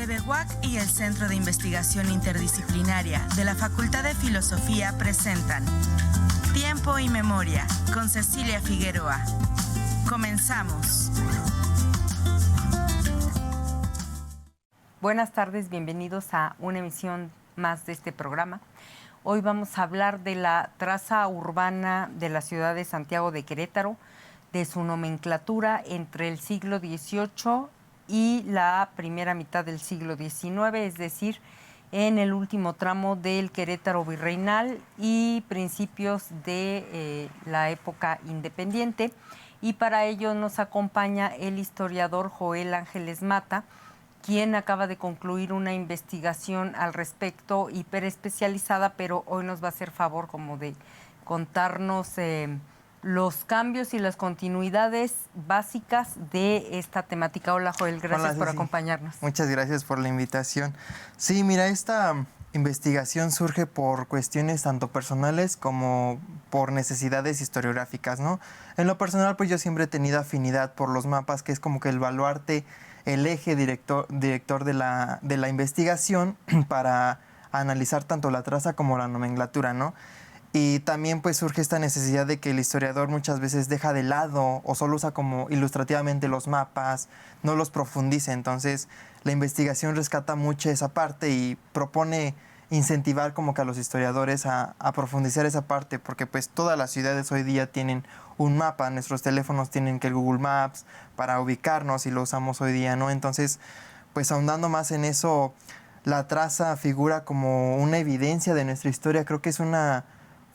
CBUAC y el Centro de Investigación Interdisciplinaria de la Facultad de Filosofía presentan Tiempo y Memoria con Cecilia Figueroa. Comenzamos. Buenas tardes, bienvenidos a una emisión más de este programa. Hoy vamos a hablar de la traza urbana de la ciudad de Santiago de Querétaro, de su nomenclatura entre el siglo XVIII y la primera mitad del siglo XIX, es decir, en el último tramo del Querétaro virreinal y principios de la época independiente. Y para ello nos acompaña el historiador Joel Ángeles Mata, quien acaba de concluir una investigación al respecto hiperespecializada, pero hoy nos va a hacer favor como de contarnos los cambios y las continuidades básicas de esta temática. Hola Joel, gracias por acompañarnos. Muchas gracias por la invitación. Sí, mira, esta investigación surge por cuestiones tanto personales como por necesidades historiográficas, ¿no? En lo personal, pues yo siempre he tenido afinidad por los mapas, que es como que el baluarte, el eje director de la investigación para analizar tanto la traza como la nomenclatura, ¿no? Y también pues surge esta necesidad de que el historiador muchas veces deja de lado o solo usa como ilustrativamente los mapas, no los profundiza. Entonces la investigación rescata mucho esa parte y propone incentivar como que a los historiadores a profundizar esa parte, porque pues todas las ciudades hoy día tienen un mapa, nuestros teléfonos tienen que el Google Maps para ubicarnos y lo usamos hoy día, ¿no? Entonces pues ahondando más en eso, la traza figura como una evidencia de nuestra historia. Creo que es una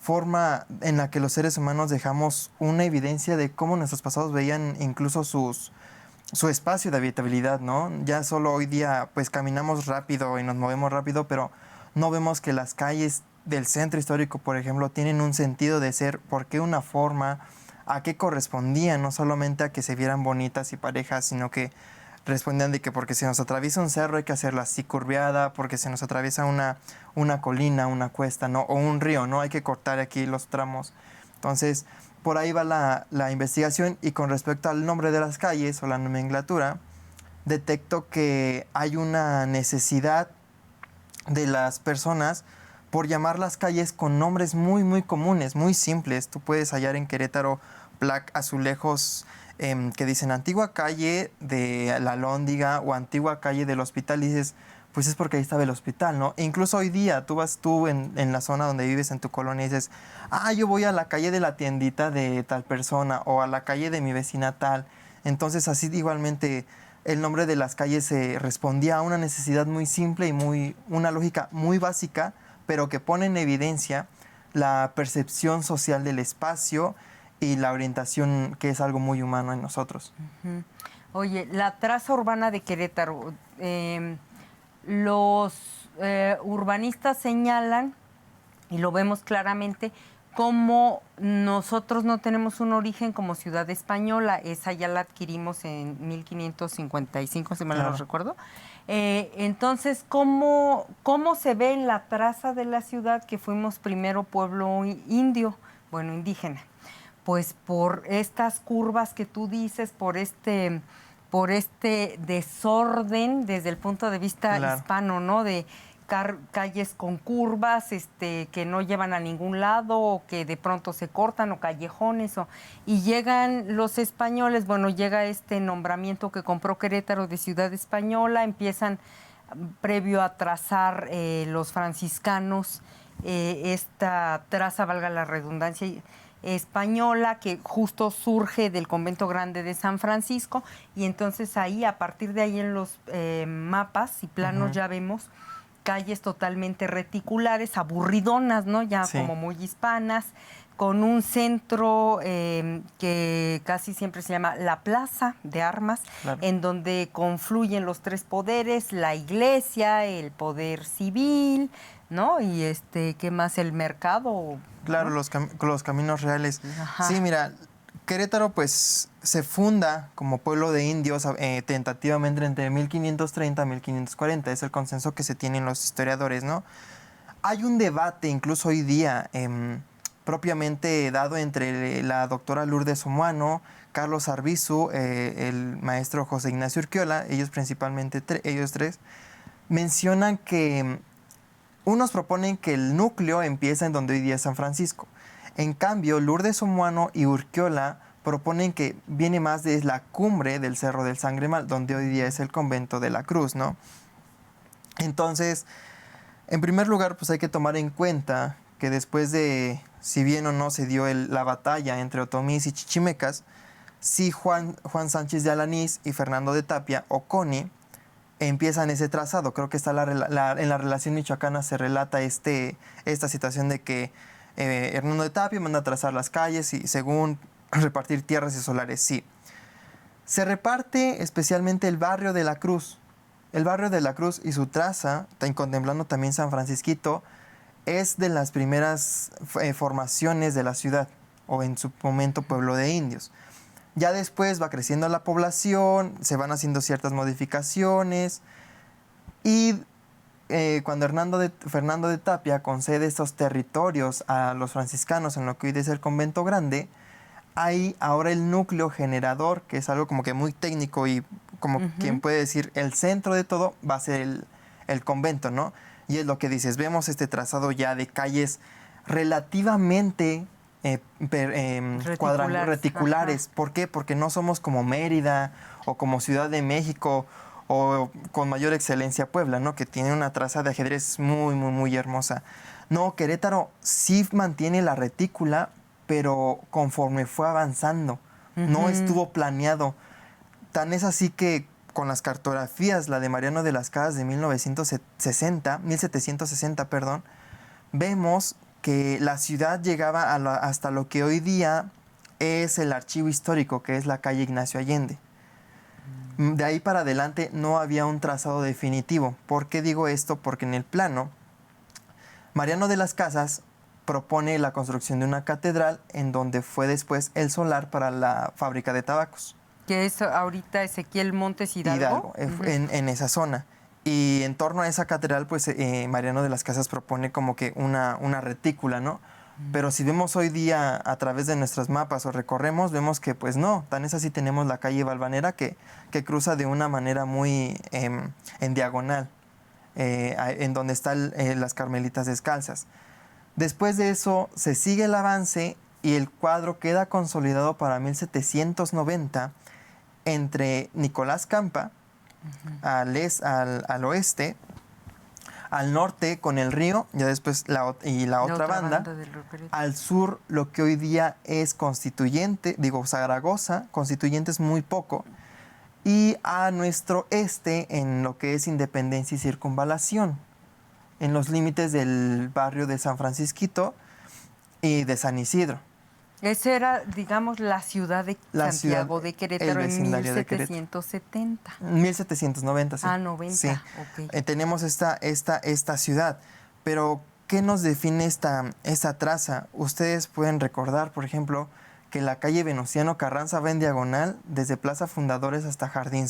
forma en la que los seres humanos dejamos una evidencia de cómo nuestros pasados veían incluso su espacio de habitabilidad, ¿no? Ya solo hoy día pues caminamos rápido y nos movemos rápido, pero no vemos que las calles del centro histórico, por ejemplo, tienen un sentido de ser, por qué una forma, a qué correspondían, no solamente a que se vieran bonitas y parejas, sino que respondían de que porque se nos atraviesa un cerro hay que hacerla así curveada, porque se nos atraviesa una colina, una cuesta, ¿no? O un río, ¿no? Hay que cortar aquí los tramos. Entonces, por ahí va la investigación. Y con respecto al nombre de las calles o la nomenclatura, detecto que hay una necesidad de las personas por llamar las calles con nombres muy, muy comunes, muy simples. Tú puedes hallar en Querétaro azulejos que dicen antigua calle de la Alhóndiga o antigua calle del hospital, y dices, pues es porque ahí estaba el hospital, ¿no? E incluso hoy día tú vas en la zona donde vives, en tu colonia, y dices, yo voy a la calle de la tiendita de tal persona o a la calle de mi vecina tal. Entonces así igualmente el nombre de las calles respondía a una necesidad muy simple y una lógica muy básica, pero que pone en evidencia la percepción social del espacio y la orientación, que es algo muy humano en nosotros. Uh-huh. Oye, la traza urbana de Querétaro, los urbanistas señalan, y lo vemos claramente, como nosotros no tenemos un origen como ciudad española. Esa ya la adquirimos en 1555, si mal no recuerdo. Entonces, ¿cómo se ve en la traza de la ciudad que fuimos primero pueblo indígena? Pues por estas curvas que tú dices, por este desorden desde el punto de vista hispano, ¿no? De calles con curvas que no llevan a ningún lado, o que de pronto se cortan, o callejones, y llegan los españoles. Bueno, llega este nombramiento que compró Querétaro de ciudad española, empiezan, previo a trazar los franciscanos, esta traza, valga la redundancia, española, que justo surge del convento grande de San Francisco, y entonces ahí, a partir de ahí, en los mapas y planos, ya vemos calles totalmente reticulares, aburridonas, ¿no? Ya como muy hispanas, con un centro que casi siempre se llama la Plaza de Armas, en donde confluyen los tres poderes: la iglesia, el poder civil, ¿no? Y ¿qué más? El mercado. Claro, ¿no? Los caminos reales. Ajá. Sí, mira, Querétaro pues se funda como pueblo de indios tentativamente entre 1530 y 1540. Es el consenso que se tienen los historiadores, ¿no? Hay un debate incluso hoy día propiamente dado entre la doctora Lourdes Omuano, Carlos Arbizu, el maestro José Ignacio Urquiola, ellos principalmente, ellos tres, mencionan que unos proponen que el núcleo empieza en donde hoy día es San Francisco. En cambio, Lourdes Somoano y Urquiola proponen que viene más de la cumbre del Cerro del Sangremal, donde hoy día es el convento de la Cruz, ¿no? Entonces, en primer lugar, pues hay que tomar en cuenta que después de, si bien o no se dio la batalla entre otomíes y chichimecas, sí Juan Sánchez de Alanís y Fernando de Tapia, o Coni, empiezan ese trazado. Creo que está en la relación michoacana se relata esta situación de que Hernando de Tapia manda a trazar las calles y según repartir tierras y solares, sí. Se reparte especialmente el barrio de la Cruz. El barrio de la Cruz y su traza, contemplando también San Francisquito, es de las primeras formaciones de la ciudad, o en su momento pueblo de indios. Ya después va creciendo la población, se van haciendo ciertas modificaciones y cuando Fernando de Tapia concede estos territorios a los franciscanos en lo que hoy es el Convento Grande, hay ahora el núcleo generador, que es algo como que muy técnico y como quien puede decir el centro de todo va a ser el convento, ¿no? Y es lo que dices, vemos este trazado ya de calles relativamente reticulares. ¿Por qué? Porque no somos como Mérida o como Ciudad de México o con mayor excelencia Puebla, ¿no? Que tiene una traza de ajedrez muy, muy, muy hermosa. No, Querétaro sí mantiene la retícula, pero conforme fue avanzando, no estuvo planeado. Tan es así que con las cartografías, la de Mariano de las Casas de 1760, vemos que la ciudad llegaba hasta lo que hoy día es el archivo histórico, que es la calle Ignacio Allende. De ahí para adelante no había un trazado definitivo. ¿Por qué digo esto? Porque en el plano, Mariano de las Casas propone la construcción de una catedral en donde fue después el solar para la fábrica de tabacos. Que es ahorita Ezequiel Montes Hidalgo. En esa zona. Y en torno a esa catedral, pues Mariano de las Casas propone como que una retícula, ¿no? Pero si vemos hoy día a través de nuestros mapas o recorremos, vemos que pues no, tan es así tenemos la calle Valvanera que cruza de una manera muy en diagonal, en donde están las Carmelitas Descalzas. Después de eso se sigue el avance y el cuadro queda consolidado para 1790 entre Nicolás Campa, al oeste, al norte con el río, ya después la otra banda al sur lo que hoy día es Constituyente, Zaragoza, Constituyente es muy poco, y a nuestro este en lo que es Independencia y Circunvalación, en los límites del barrio de San Francisquito y de San Isidro. Esa era, digamos, la ciudad de Santiago de Querétaro en 1770. 1790, sí. 90, sí. Ok. Tenemos esta ciudad, pero ¿qué nos define esta traza? Ustedes pueden recordar, por ejemplo, que la calle Venustiano Carranza va en diagonal desde Plaza Fundadores hasta Jardín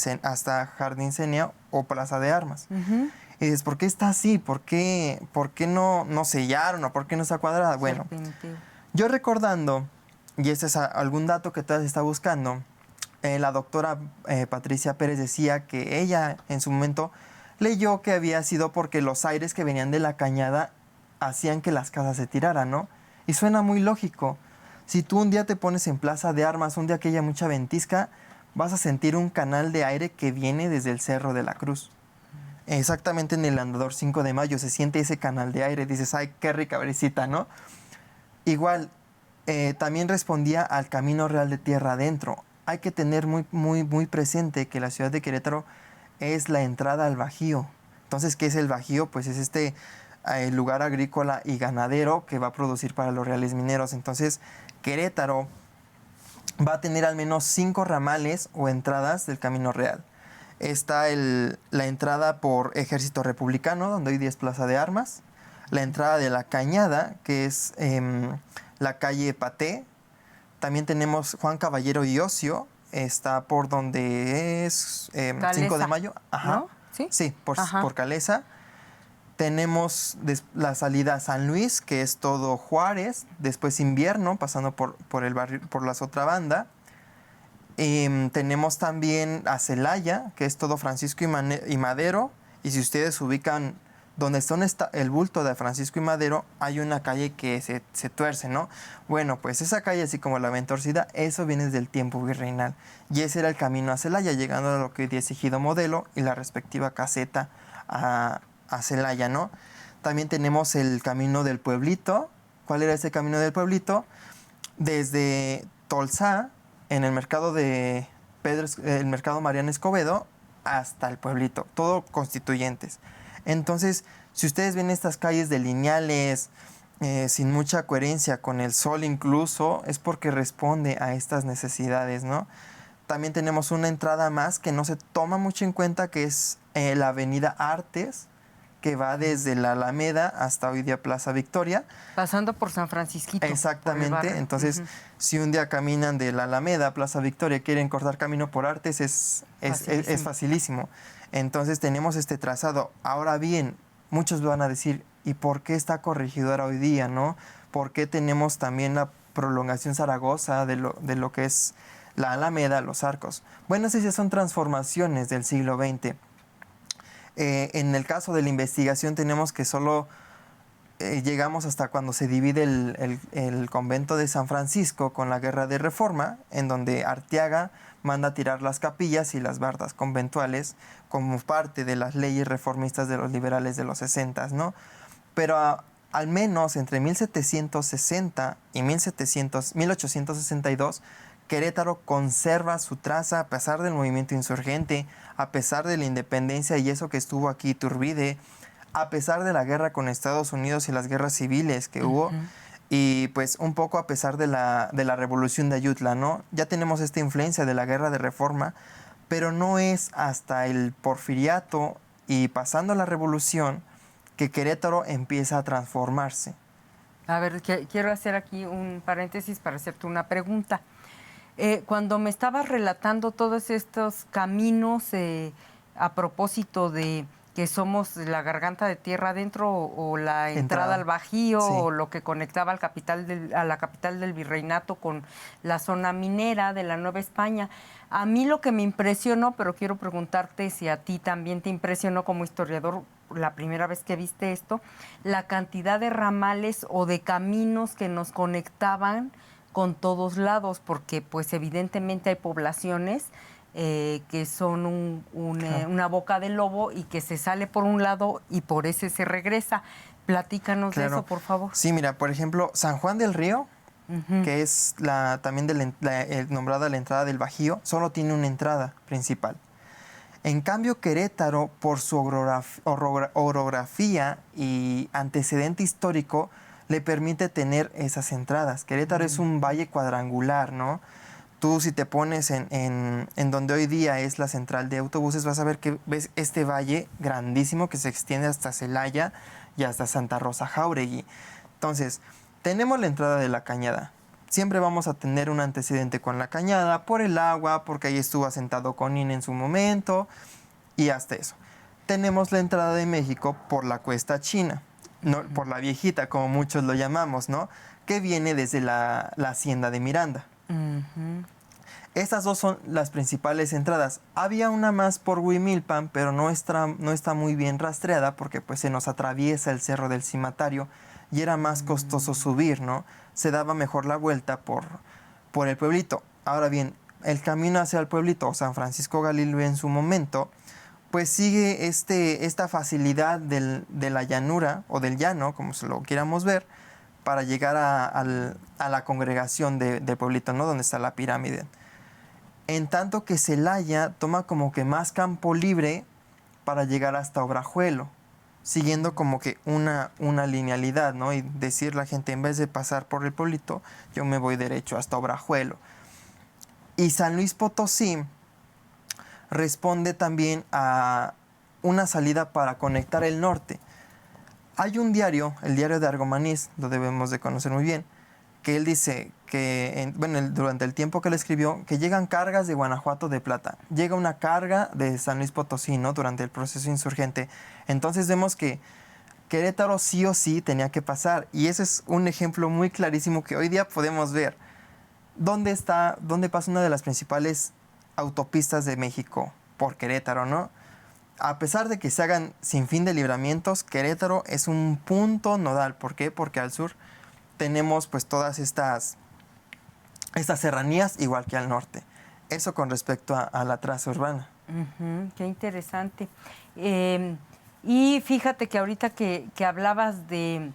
Cenia o Plaza de Armas. Y dices, ¿por qué está así? ¿Por qué no sellaron o por qué no está cuadrada? Bueno, yo recordando, y este es algún dato que todavía se está buscando, la doctora Patricia Pérez decía que ella en su momento leyó que había sido porque los aires que venían de la cañada hacían que las casas se tiraran, ¿no? Y suena muy lógico. Si tú un día te pones en Plaza de Armas, un día que haya mucha ventisca, vas a sentir un canal de aire que viene desde el Cerro de la Cruz. Exactamente en el Andador 5 de Mayo se siente ese canal de aire. Dices, ay, qué rica brisita, ¿no? Igual, también respondía al Camino Real de Tierra Adentro. Hay que tener muy, muy, muy presente que la ciudad de Querétaro es la entrada al Bajío. Entonces, ¿qué es el Bajío? Pues es este lugar agrícola y ganadero que va a producir para los reales mineros. Entonces, Querétaro va a tener al menos 5 ramales o entradas del Camino Real. Está la entrada por Ejército Republicano, donde hoy día es Plaza de Armas. La entrada de la Cañada, que es la calle Paté. También tenemos Juan Caballero y Ocio, está por donde es 5 de Mayo. Ajá. ¿No? Sí, por Calesa. Tenemos la salida a San Luis, que es todo Juárez, después Invierno, pasando por el barrio, por la otra banda. Tenemos también a Celaya, que es todo Francisco y Madero, Y si ustedes ubican donde está el bulto de Francisco y Madero, hay una calle que se tuerce, ¿no? Bueno, pues esa calle, así como la ven torcida, eso viene desde el tiempo virreinal. Y ese era el camino a Celaya, llegando a lo que hoy día es Ejido Modelo y la respectiva caseta a Celaya, ¿no? También tenemos el camino del pueblito. ¿Cuál era ese camino del pueblito? Desde Tolsá, en el mercado el mercado Mariano Escobedo, hasta el pueblito, todo constituyentes. Entonces, si ustedes ven estas calles de lineales, sin mucha coherencia, con el sol incluso, es porque responde a estas necesidades, ¿no? También tenemos una entrada más que no se toma mucho en cuenta, que es la avenida Artes, que va desde la Alameda hasta hoy día Plaza Victoria. Pasando por San Francisquito. Exactamente. Entonces, si un día caminan de la Alameda a Plaza Victoria, quieren cortar camino por Artes, es facilísimo. Entonces, tenemos este trazado. Ahora bien, muchos van a decir, ¿y por qué está Corregidora hoy día, no? ¿Por qué tenemos también la prolongación Zaragoza de lo que es la Alameda, los arcos? Bueno, esas ya son transformaciones del siglo XX. En el caso de la investigación tenemos que solo llegamos hasta cuando se divide el convento de San Francisco con la Guerra de Reforma, en donde Arteaga manda tirar las capillas y las bardas conventuales como parte de las leyes reformistas de los liberales de los 60, ¿no? Pero al menos entre 1760 y 1862, Querétaro conserva su traza a pesar del movimiento insurgente, a pesar de la independencia y eso que estuvo aquí Iturbide, a pesar de la guerra con Estados Unidos y las guerras civiles que hubo, y pues un poco a pesar de la revolución de Ayutla, ¿no? Ya tenemos esta influencia de la guerra de Reforma, pero no es hasta el porfiriato y pasando la revolución que Querétaro empieza a transformarse. A ver, quiero hacer aquí un paréntesis para hacerte una pregunta. Cuando me estabas relatando todos estos caminos a propósito de que somos la garganta de tierra adentro o la entrada al Bajío, sí, o lo que conectaba a la capital del virreinato con la zona minera de la Nueva España, a mí lo que me impresionó, pero quiero preguntarte si a ti también te impresionó como historiador la primera vez que viste esto, la cantidad de ramales o de caminos que nos conectaban con todos lados, porque pues evidentemente hay poblaciones que son una boca de lobo y que se sale por un lado y por ese se regresa. Platícanos de eso, por favor. Sí, mira, por ejemplo, San Juan del Río, que es también nombrada la entrada del Bajío, solo tiene una entrada principal. En cambio, Querétaro, por su orografía y antecedente histórico, le permite tener esas entradas. Querétaro es un valle cuadrangular, ¿no? Tú si te pones en donde hoy día es la central de autobuses, vas a ver que ves este valle grandísimo que se extiende hasta Celaya y hasta Santa Rosa Jáuregui. Entonces, tenemos la entrada de la Cañada. Siempre vamos a tener un antecedente con la Cañada por el agua, porque ahí estuvo asentado Conin en su momento y hasta eso. Tenemos la entrada de México por la Cuesta China, no, por la Viejita, como muchos lo llamamos, ¿no? Que viene desde la hacienda de Miranda. Estas dos son las principales entradas. Había una más por Huimilpan, pero no está muy bien rastreada porque pues se nos atraviesa el Cerro del Cimatario y era más costoso subir, ¿no? Se daba mejor la vuelta por el pueblito. Ahora bien, el camino hacia el pueblito, o San Francisco Galileo en su momento, pues sigue esta facilidad de la llanura o del llano, como se lo quieramos ver, para llegar a la congregación del pueblito, ¿no? Donde está la pirámide. En tanto que Celaya toma como que más campo libre para llegar hasta Obrajuelo, siguiendo como que una linealidad, ¿no? Y decir la gente, en vez de pasar por el pueblito, yo me voy derecho hasta Obrajuelo. Y San Luis Potosí responde también a una salida para conectar el norte. Hay un diario, el diario de Argomanís, lo debemos de conocer muy bien, que él dice que, durante el tiempo que él escribió, que llegan cargas de Guanajuato de plata. Llega una carga de San Luis Potosí, ¿no? Durante el proceso insurgente. Entonces vemos que Querétaro sí o sí tenía que pasar. Y ese es un ejemplo muy clarísimo que hoy día podemos ver. ¿Dónde pasa una de las principales autopistas de México? Por Querétaro, ¿no? a pesar de que se hagan sin fin de libramientos, Querétaro es un punto nodal. ¿Por qué? Porque al sur tenemos pues todas estas serranías, igual que al norte. Eso con respecto a la traza urbana. Qué interesante. Y fíjate que ahorita que hablabas de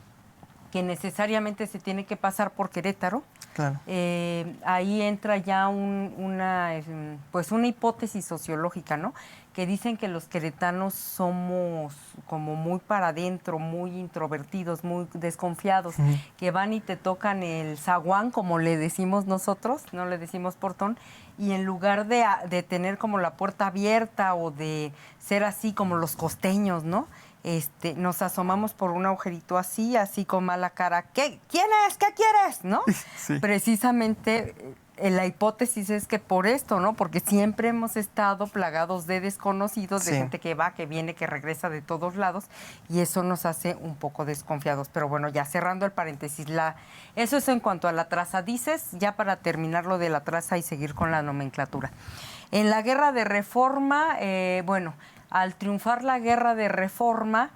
que necesariamente se tiene que pasar por Querétaro, claro. Ahí entra ya una hipótesis sociológica, ¿no? Que dicen que los queretanos somos como muy para adentro, muy introvertidos, muy desconfiados, que van y te tocan el zaguán, como le decimos nosotros, no le decimos portón, y en lugar de tener como la puerta abierta o de ser así como los costeños, ¿no? Nos asomamos por un agujerito así con mala cara. ¿Quién es? ¿Qué quieres? ¿No? Sí. Precisamente la hipótesis es que por esto, ¿no? Porque siempre hemos estado plagados de desconocidos, de gente que va, que viene, que regresa de todos lados, y eso nos hace un poco desconfiados. Pero bueno, ya cerrando el paréntesis, eso es en cuanto a la traza. Dices, ya para terminar lo de la traza y seguir con la nomenclatura. En la Guerra de Reforma, al triunfar la Guerra de Reforma,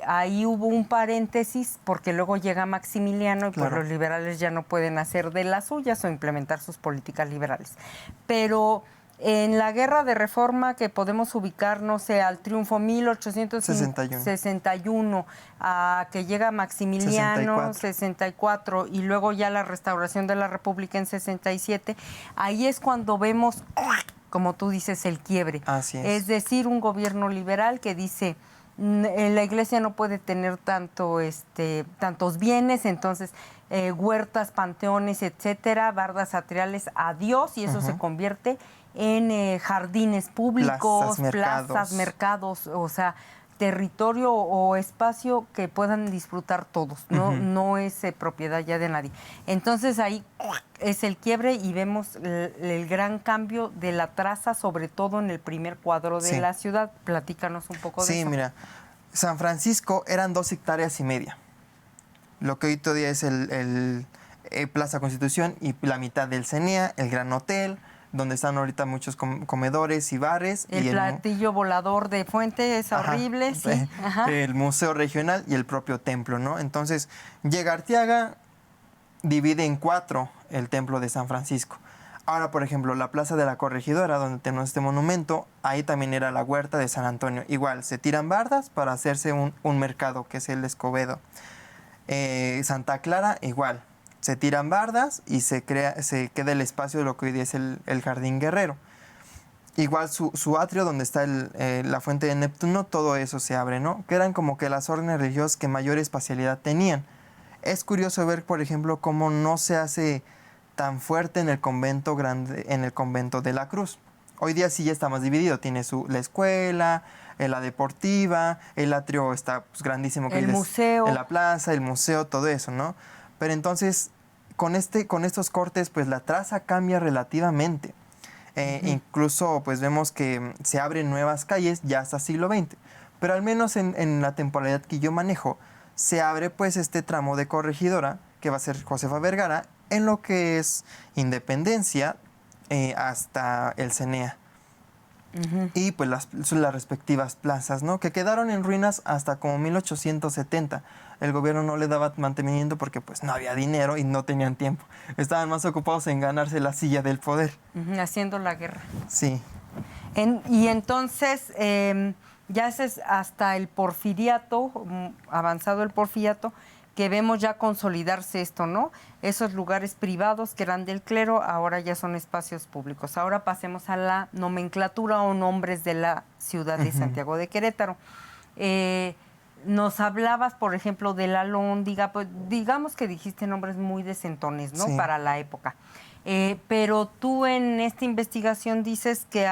ahí hubo un paréntesis porque luego llega Maximiliano y pues los liberales ya no pueden hacer de las suyas o implementar sus políticas liberales. Pero en la Guerra de Reforma, que podemos ubicar, no sé, al triunfo 1861, a que llega Maximiliano, 64, y luego ya la restauración de la República en 67, ahí es cuando vemos, como tú dices, el quiebre. Así es. Es decir, un gobierno liberal que dice, la iglesia no puede tener tantos bienes, entonces huertas, panteones, etcétera, bardas atriales, adiós, y eso se convierte en jardines públicos, plazas, mercados, o sea, territorio o espacio que puedan disfrutar todos, no es propiedad ya de nadie. Entonces ahí es el quiebre y vemos el gran cambio de la traza, sobre todo en el primer cuadro de la ciudad. Platícanos un poco de eso. Sí, mira, San Francisco eran 2,5 hectáreas, lo que hoy todavía es el Plaza Constitución, y la mitad del CENEA, el Gran Hotel, donde están ahorita muchos comedores y bares. El platillo volador de Fuente es horrible, sí. El Museo Regional y el propio templo, ¿no? Entonces, llega Arteaga, divide en 4 el templo de San Francisco. Ahora, por ejemplo, la Plaza de la Corregidora, donde tenemos este monumento, ahí también era la huerta de San Antonio. Igual, se tiran bardas para hacerse un mercado, que es el Escobedo. Santa Clara, igual. Se tiran bardas y se queda el espacio de lo que hoy día es el Jardín Guerrero. Igual su atrio, donde está la fuente de Neptuno, todo eso se abre, ¿no? Que eran como que las órdenes religiosas que mayor espacialidad tenían. Es curioso ver, por ejemplo, cómo no se hace tan fuerte en el convento grande, en el convento de la Cruz. Hoy día sí ya está más dividido. Tiene la escuela, la deportiva, el atrio está pues, grandísimo. El museo. En la plaza, el museo, todo eso, ¿no? Pero entonces, con estos cortes, pues la traza cambia relativamente. Incluso, pues vemos que se abren nuevas calles ya hasta siglo XX. Pero al menos en la temporalidad que yo manejo, se abre pues este tramo de Corregidora, que va a ser Josefa Vergara, en lo que es Independencia hasta el CENEA. Y pues las respectivas plazas, ¿no? Que quedaron en ruinas hasta como 1870. El gobierno no le daba mantenimiento porque pues no había dinero y no tenían tiempo. Estaban más ocupados en ganarse la silla del poder. Haciendo la guerra. Sí. Y entonces, ya es hasta el porfiriato, avanzado el porfiriato, que vemos ya consolidarse esto, ¿no? Esos lugares privados que eran del clero, ahora ya son espacios públicos. Ahora pasemos a la nomenclatura o nombres de la ciudad de Santiago de Querétaro. Nos hablabas, por ejemplo, de la Alhóndiga, pues digamos que dijiste nombres muy decentones, ¿no? Sí. Para la época. Pero tú en esta investigación dices que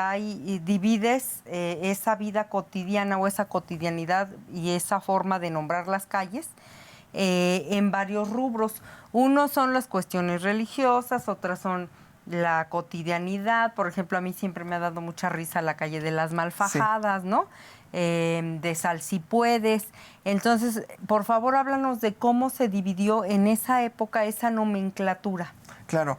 divides esa vida cotidiana o esa cotidianidad y esa forma de nombrar las calles en varios rubros. Unos son las cuestiones religiosas, otras son la cotidianidad. Por ejemplo, a mí siempre me ha dado mucha risa la calle de las Malfajadas, sí. ¿no? De Sal si puedes. Entonces, por favor, háblanos de cómo se dividió en esa época esa nomenclatura. Claro.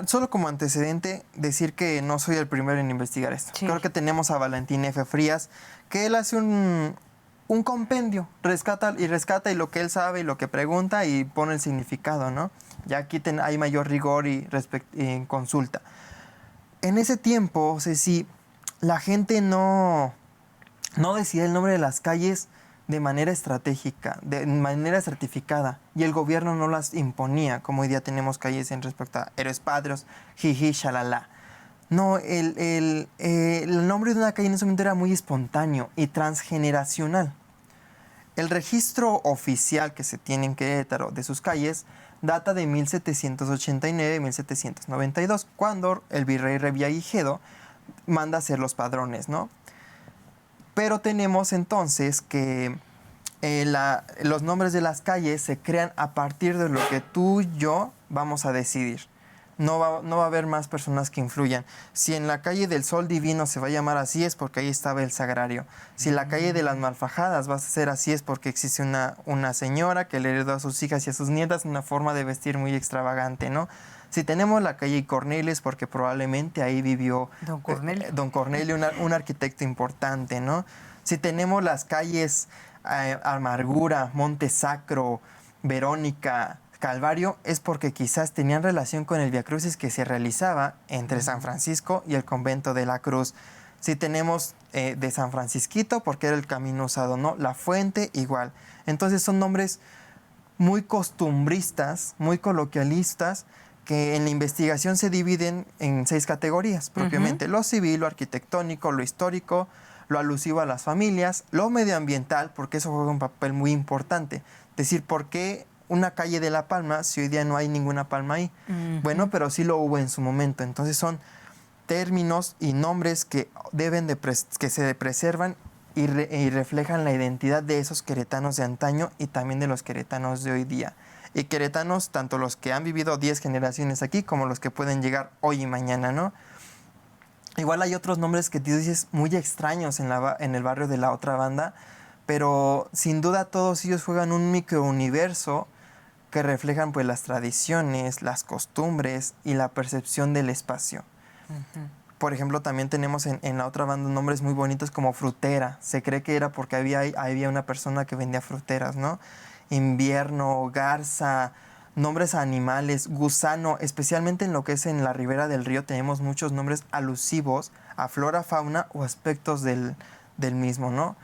Solo como antecedente, decir que no soy el primero en investigar esto. Sí. Creo que tenemos a Valentín F. Frías, que él hace un compendio, rescata y lo que él sabe y lo que pregunta y pone el significado, ¿no? Ya aquí hay mayor rigor y consulta. En ese tiempo, Ceci, la gente no decía el nombre de las calles de manera estratégica, de manera certificada, y el gobierno no las imponía, como hoy día tenemos calles en respecto a héroes patrios, jiji, shalala. No, el nombre de una calle en ese momento era muy espontáneo y transgeneracional. El registro oficial que se tiene en Querétaro de sus calles data de 1789-1792, cuando el virrey Revillagigedo manda hacer los padrones, ¿no? Pero tenemos entonces que los nombres de las calles se crean a partir de lo que tú y yo vamos a decidir. No va a haber más personas que influyan. Si en la calle del Sol Divino se va a llamar así, es porque ahí estaba el sagrario. Si la calle de las Malfajadas va a ser así, es porque existe una señora que le heredó a sus hijas y a sus nietas una forma de vestir muy extravagante, ¿no? Si tenemos la calle Cornelio, es porque probablemente ahí vivió Don Cornelio, un arquitecto importante, ¿no? Si tenemos las calles Amargura, Monte Sacro, Verónica, Calvario, es porque quizás tenían relación con el viacrucis que se realizaba entre San Francisco y el convento de la Cruz. Si tenemos de San Francisquito, porque era el camino usado, ¿no? La Fuente, igual. Entonces son nombres muy costumbristas, muy coloquialistas, que en la investigación se dividen en 6 categorías, propiamente. Lo civil, lo arquitectónico, lo histórico, lo alusivo a las familias, lo medioambiental, porque eso juega un papel muy importante. Es decir, ¿por qué una calle de La Palma si hoy día no hay ninguna palma ahí? Bueno, pero sí lo hubo en su momento. Entonces son términos y nombres que que se preservan y reflejan la identidad de esos queretanos de antaño y también de los queretanos de hoy día. Y queretanos, tanto los que han vivido 10 generaciones aquí como los que pueden llegar hoy y mañana, ¿no? Igual hay otros nombres que tú dices muy extraños en el barrio de la otra banda, pero sin duda todos ellos juegan un microuniverso que reflejan pues las tradiciones, las costumbres y la percepción del espacio. Por ejemplo, también tenemos en la otra banda nombres muy bonitos como Frutera. Se cree que era porque había una persona que vendía fruteras, ¿no? Invierno, Garza, nombres a animales, Gusano, especialmente en lo que es en la ribera del río tenemos muchos nombres alusivos a flora, fauna o aspectos del mismo, ¿no?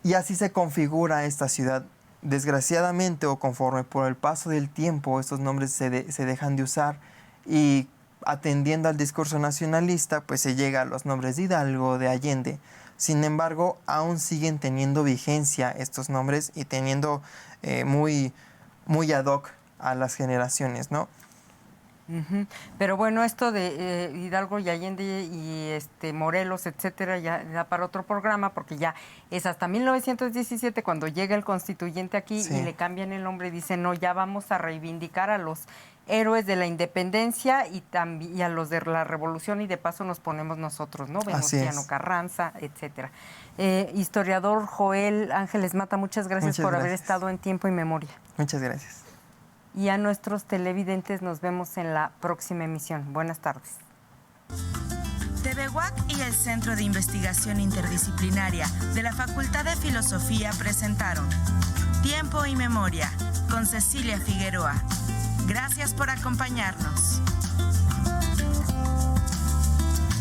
Y así se configura esta ciudad. Desgraciadamente o conforme por el paso del tiempo estos nombres se dejan de usar y atendiendo al discurso nacionalista pues se llega a los nombres de Hidalgo, de Allende. Sin embargo, aún siguen teniendo vigencia estos nombres y teniendo muy ad hoc a las generaciones, ¿no? Pero bueno, esto de Hidalgo y Allende y Morelos, etcétera, ya para otro programa, porque ya es hasta 1917 cuando llega el constituyente aquí y le cambian el nombre y dicen, no, ya vamos a reivindicar a los héroes de la independencia y a los de la revolución y de paso nos ponemos nosotros, ¿no? Venustiano Carranza, etcétera. Historiador Joel Ángeles Mata, muchas gracias por haber estado en Tiempo y Memoria. Muchas gracias. Y a nuestros televidentes nos vemos en la próxima emisión. Buenas tardes. TV UAC y el Centro de Investigación Interdisciplinaria de la Facultad de Filosofía presentaron Tiempo y Memoria con Cecilia Figueroa. Gracias por acompañarnos.